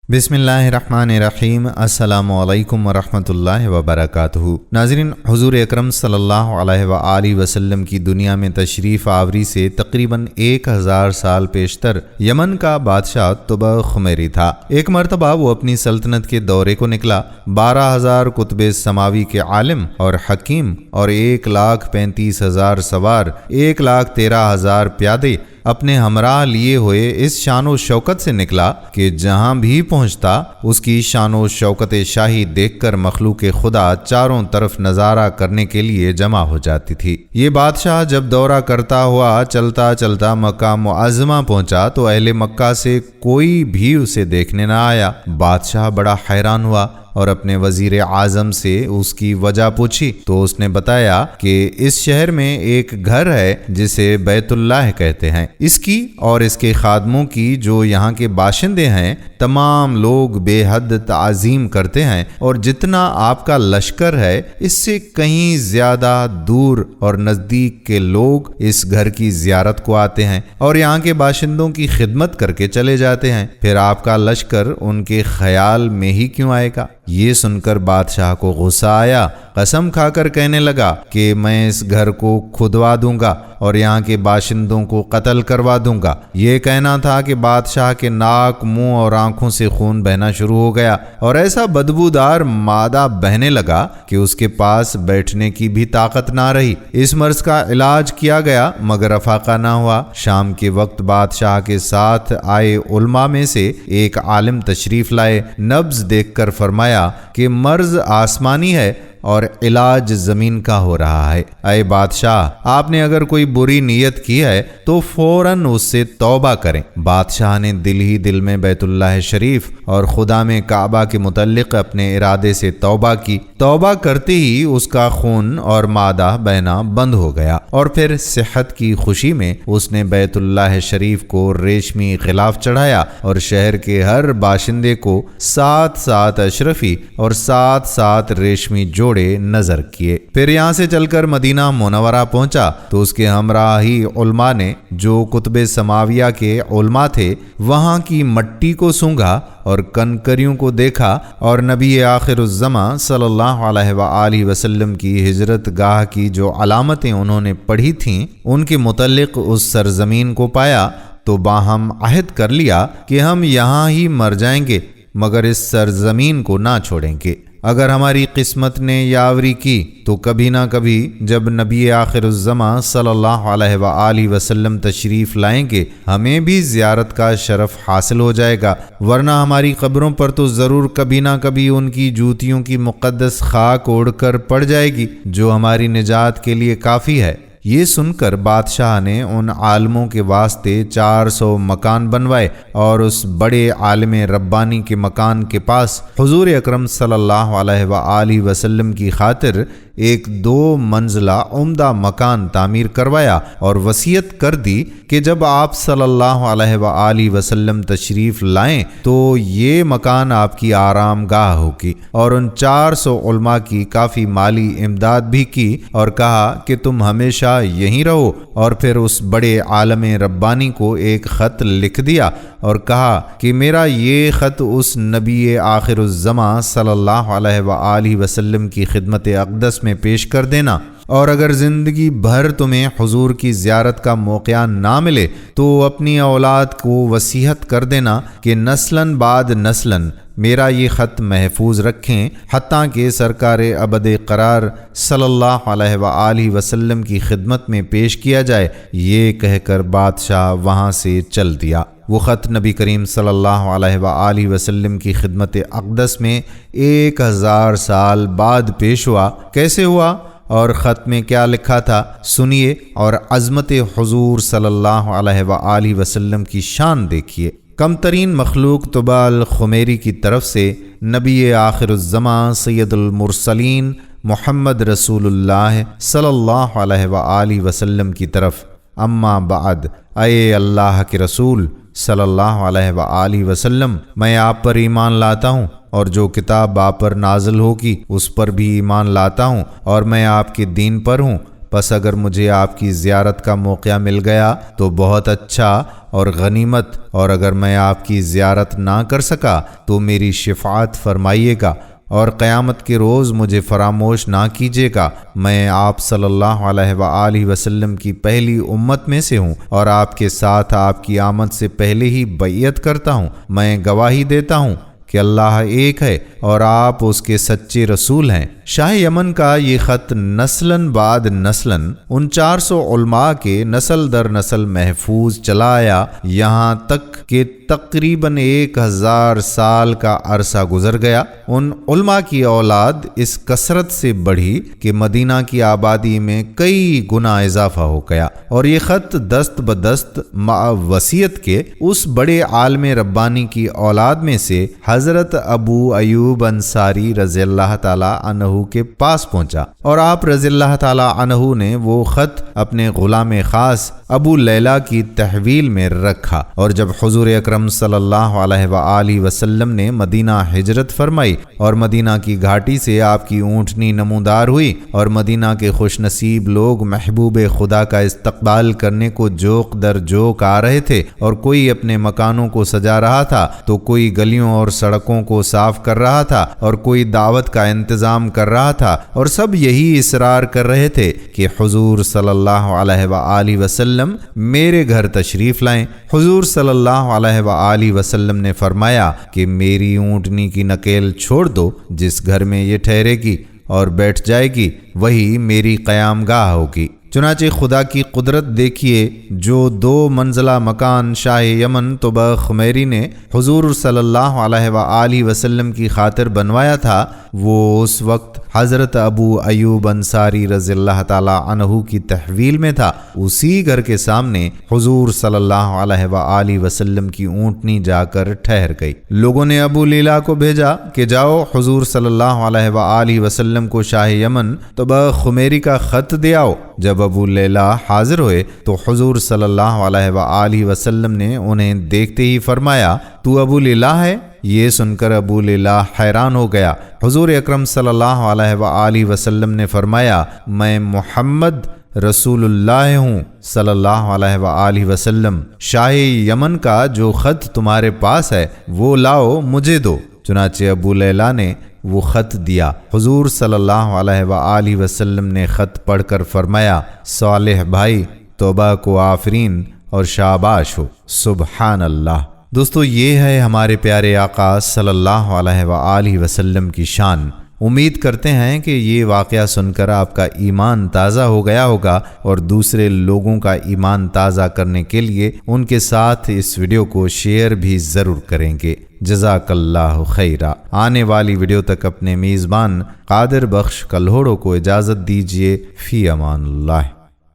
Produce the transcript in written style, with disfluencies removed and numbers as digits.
बिस्मिल्लाहिर्रहमानिर्रहीम। अस्सलामु अलैकुम वरहमतुल्लाहि वबरकातुहू। नाज़रीन, हुज़ूर अकरम सल्लल्लाहु अलैहि वआलिहि वसल्लम की दुनिया में तशरीफ़ आवरी से तकरीबन 1000 साल पेशतर यमन का बादशाह तुबा खुमैरी था। एक मरतबा वो अपनी सल्तनत के दौरे को निकला। 12,000 कुतुब समावी के आलिम और हकीम और 1,35,000 सवार, 1,13,000 प्यादे अपने हमराह लिए हुए इस शानो शौकत से निकला कि जहां भी पहुंचता उसकी शानो शौकत शाही देखकर मखलूक खुदा चारों तरफ नज़ारा करने के लिए जमा हो जाती थी। ये बादशाह जब दौरा करता हुआ चलता चलता मक्का मुअज़्ज़मा पहुंचा तो अहले मक्का से कोई भी उसे देखने न आया। बादशाह बड़ा हैरान हुआ और अपने वजीर आज़म से उसकी वजह पूछी तो उसने बताया कि इस शहर में एक घर है जिसे बैतुल्लाह कहते हैं। इसकी और इसके खादमों की जो यहाँ के बाशिंदे हैं तमाम लोग बेहद ताज़ीम करते हैं और जितना आपका लश्कर है इससे कहीं ज़्यादा दूर और नज़दीक के लोग इस घर की ज़ियारत को आते हैं और यहाँ के बाशिंदों की खिदमत करके चले जाते हैं। फिर आपका लश्कर उनके ख्याल में ही क्यों आएगा? ये सुनकर बादशाह को गुस्सा आया। कसम खाकर कहने लगा कि मैं इस घर को खुदवा दूंगा और यहाँ के बाशिंदों को कत्ल करवा दूंगा। ये कहना था कि बादशाह के नाक, मुंह और आंखों से खून बहना शुरू हो गया और ऐसा बदबूदार मादा बहने लगा कि उसके पास बैठने की भी ताकत ना रही। इस मर्ज का इलाज किया गया मगर अफाका ना हुआ। शाम के वक्त बादशाह के साथ आए उलमा में से एक आलिम तशरीफ लाए। नब्ज देखकर फरमाया कि मर्ज आसमानी है और इलाज जमीन का हो रहा है। ऐ बादशाह, आपने अगर कोई बुरी नीयत की है तो फौरन उससे तौबा करें। बादशाह ने दिल ही दिल में बैतुल्लाह शरीफ और खुदा में काबा के मुतल्लिक अपने इरादे से तौबा की। तौबा करते ही उसका खून और मादा बहना बंद हो गया और फिर सेहत की खुशी में उसने बैतुल्लाह शरीफ को रेशमी खिलाफ चढ़ाया और शहर के हर बाशिंदे को 7-7 अशरफी और 7-7 रेशमी जोड़े नजर किए। फिर यहाँ से चलकर मदीना मुनव्वरा पहुंचा तो उसके हमराही उलमा ने, जो कुतुब समाविया के उलमा थे, वहां की मट्टी को सूंघा और कनकरियों को देखा और नबी आखिरुज़्ज़मा सल्लल्लाहु अलैहि वसल्लम की हिजरत गाह की जो अलामतें उन्होंने पढ़ी थीं उनके मुतल्लिक उस सरजमीन को पाया तो बाहम अहद कर लिया कि हम यहाँ ही मर जाएंगे मगर इस सरजमीन को ना छोड़ेंगे। अगर हमारी किस्मत ने यावरी की तो कभी ना कभी जब नबी आखिरुज़्ज़मा सल्लल्लाहु अलैहि वसल्लम तशरीफ़ लाएंगे हमें भी ज़ियारत का शरफ़ हासिल हो जाएगा, वरना हमारी कब्रों पर तो ज़रूर कभी ना कभी उनकी जूतियों की मुक़द्दस खाक उड़कर पड़ जाएगी जो हमारी निजात के लिए काफ़ी है। ये सुनकर बादशाह ने उन आलमों के वास्ते 400 मकान बनवाए और उस बड़े आलिम रब्बानी के मकान के पास हुजूर अकरम सल्लल्लाहु अलैहि वसल्लम की खातिर एक 2 मंजिला उम्दा मकान तामीर करवाया और वसीयत कर दी कि जब आप सल्लल्लाहु अलैहि वसल्लम तशरीफ़ लाएं तो ये मकान आपकी आरामगाह होगी। और उन 400 उलमा की काफ़ी माली इमदाद भी की और कहा कि तुम हमेशा यहीं रहो। और फिर उस बड़े आलम रब्बानी को एक ख़त लिख दिया और कहा कि मेरा ये ख़त उस नबी आखिरुज़्ज़मा सल्लल्लाहु अलैहि वसल्लम की खिदमत अक़दस में पेश कर देना और अगर ज़िंदगी भर तुम्हें हुजूर की ज़ियारत का मौक़ा ना मिले तो अपनी औलाद को वसीयत कर देना कि नस्लन बाद नस्लन मेरा ये ख़त महफूज रखें हत्ता कि सरकार अबद करार सल्लल्लाहु अलैहि वसल्लम की खिदमत में पेश किया जाए। ये कहकर बादशाह वहाँ से चल दिया। वो ख़त नबी करीम सल्लल्लाहु अलैहि वसल्लम की खिदमत अक़दस में 1000 साल बाद पेश हुआ। कैसे हुआ और ख़त में क्या लिखा था सुनिए और अज़मत हुजूर सल्लल्लाहु अलैहि वसल्लम की शान देखिए। कमतरीन मखलूक तुबाल खुमैरी की तरफ से नबी आखिरुज़्ज़मा सैयदुल मुरसलीन मुहम्मद रसूलुल्लाह सल्लल्लाहु अलैहि वसल्लम की तरफ। अम्मा बाद, अये अल्लाह के रसूल सल्लल्लाहु अलैहि वसल्लम, मैं आप पर ईमान लाता हूँ और जो किताब आप पर नाज़िल होगी उस पर भी ईमान लाता हूँ और मैं आपके दीन पर हूँ। بس اگر مجھے آپ کی زیارت کا موقع مل گیا تو بہت اچھا اور غنیمت، اور اگر میں آپ کی زیارت نہ کر سکا تو میری شفاعت فرمائیے گا اور قیامت کے روز مجھے فراموش نہ کیجیے گا۔ میں آپ صلی اللہ علیہ وآلہ وسلم کی پہلی امت میں سے ہوں اور آپ کے ساتھ آپ کی آمد سے پہلے ہی بیعت کرتا ہوں۔ میں گواہی دیتا ہوں کہ اللہ ایک ہے اور آپ اس کے سچے رسول ہیں۔ شاہ یمن کا یہ خط نسلاً بعد نسلاً ان 400 علماء کے نسل در نسل محفوظ چلا آیا، یہاں تک کہ تقریباً 1000 سال کا عرصہ گزر گیا۔ ان علماء کی اولاد اس کثرت سے بڑھی کہ مدینہ کی آبادی میں کئی گنا اضافہ ہو گیا، اور یہ خط دست بدست مع وصیت کے اس بڑے عالم ربانی کی اولاد میں سے حضرت ابو ایوب انصاری رضی اللہ تعالی عنہ کے پاس پہنچا، اور آپ رضی اللہ تعالی عنہ نے وہ خط اپنے غلام خاص ابو لیلہ کی تحویل میں رکھا، اور جب حضور اکرم صلی اللہ علیہ وآلہ وسلم نے مدینہ ہجرت فرمائی اور مدینہ کی گھاٹی سے آپ کی اونٹنی نمودار ہوئی اور مدینہ کے خوش نصیب لوگ محبوب خدا کا استقبال کرنے کو جوق در جوق آ رہے تھے، اور کوئی اپنے مکانوں کو سجا رہا تھا تو کوئی گلیوں اور سڑکوں کو صاف کر رہا تھا اور کوئی دعوت کا انتظام کر رہا تھا، اور سب یہی اصرار کر رہے تھے کہ حضور صلی اللہ علیہ وآلہ وسلم میرے گھر تشریف لائیں۔ حضور صلی اللہ علیہ وآلہ وسلم نے فرمایا کہ میری اونٹنی کی نکیل چھوڑ دو، جس گھر میں یہ ٹھہرے گی اور بیٹھ جائے گی وہی میری قیام گاہ ہوگی۔ چنانچہ خدا کی قدرت دیکھیے، جو 2 منزلہ مکان شاہ یمن طبع خمیری نے حضور صلی اللہ علیہ وآلہ وسلم کی خاطر بنوایا تھا، وہ اس وقت حضرت ابو ایوب انصاری رضی اللہ تعالی عنہ کی تحویل میں تھا۔ اسی گھر کے سامنے حضور صلی اللہ علیہ وآلہ وسلم کی اونٹنی جا کر ٹھہر گئی۔ لوگوں نے ابو لیلہ کو بھیجا کہ جاؤ حضور صلی اللہ علیہ وآلہ وسلم کو شاہ یمن طبع خمیری کا خط دے آؤ۔ جب ابو لیلہ حاضر ہوئے تو حضور صلی اللہ علیہ وآلہ وسلم نے انہیں دیکھتے ہی فرمایا، تو ابو لیلہ ہے؟ یہ سن کر ابو لیلہ حیران ہو گیا۔ حضور اکرم صلی اللہ علیہ وآلہ وسلم نے فرمایا، میں محمد رسول اللہ ہوں صلی اللہ علیہ وآلہ وسلم۔ شاہ یمن کا جو خط تمہارے پاس ہے وہ لاؤ، مجھے دو۔ چنانچہ ابو لیلہ نے وہ خط دیا۔ حضور صلی اللہ علیہ وآلہ وسلم نے خط پڑھ کر فرمایا، صالح بھائی، توبہ کو آفرین اور شاباش ہو، سبحان اللہ۔ دوستو، یہ ہے ہمارے پیارے آقا صلی اللہ علیہ وآلہ وسلم کی شان۔ امید کرتے ہیں کہ یہ واقعہ سن کر آپ کا ایمان تازہ ہو گیا ہوگا، اور دوسرے لوگوں کا ایمان تازہ کرنے کے لیے ان کے ساتھ اس ویڈیو کو شیئر بھی ضرور کریں گے۔ جزاک اللہ خیرہ۔ آنے والی ویڈیو تک اپنے میزبان قادر بخش کلہوڑو کو اجازت دیجیے۔ فی امان اللہ۔